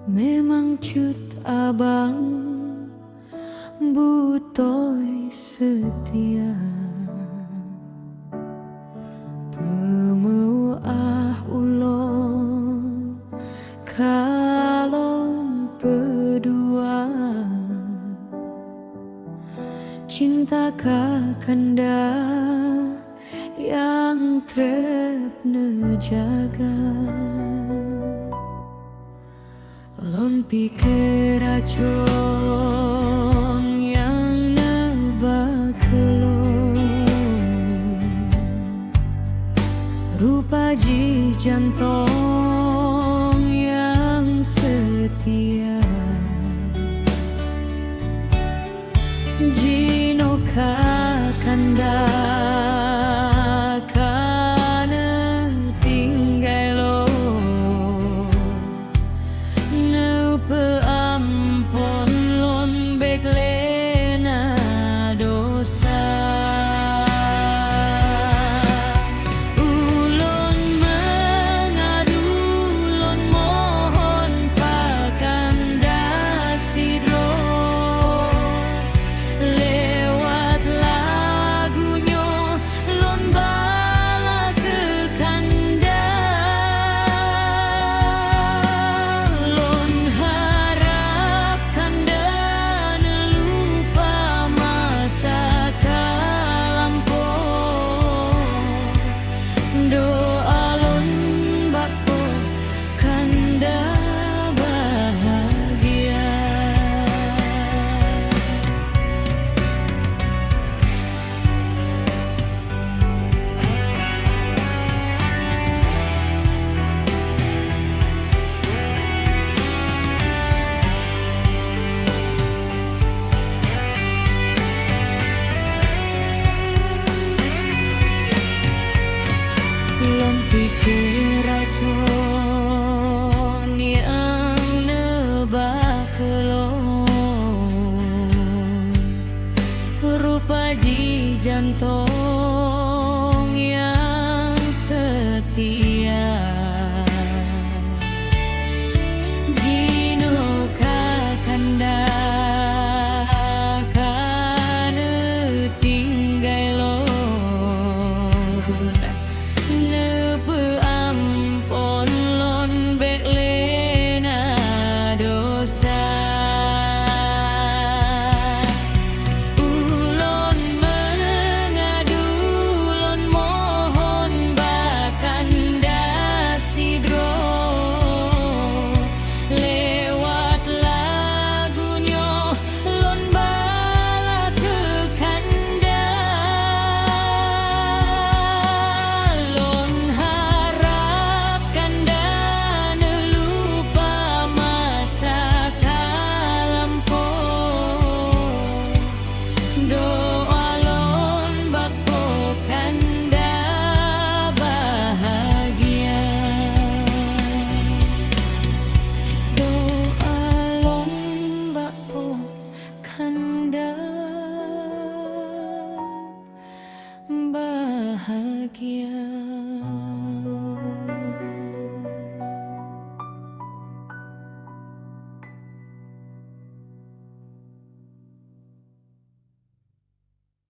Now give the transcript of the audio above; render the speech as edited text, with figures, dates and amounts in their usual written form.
Memang cut abang butoi setia, pemeu ulon kalon berdua. Cinta kakanda yang trep nejaga, lon pikir racun yang nebak rupa ji jantong yang setia. Jino kakanda kana tinggai lo neupe ampon lon beklena dosa. Ulon mengadu lon mohon pakanda sidro, lewat lagunya lon bala ke kanda. Lon harap kanda nelupa masa kalampau, doa lon bako kanda bahagia. Lon pikir racun yang nebak kelon, rupa ji jantong yang setia. Jino kakanda kana tinggai lo, neupe ampon lon beklena dosa. Ulon mengadu lon mohon bakanda sidro, lewat lagunya lon bala ke kanda. Lon harap kanda nelupa masa kalampau, doa lon bako kanda bahagia. Doa lon bako kanda bahagia.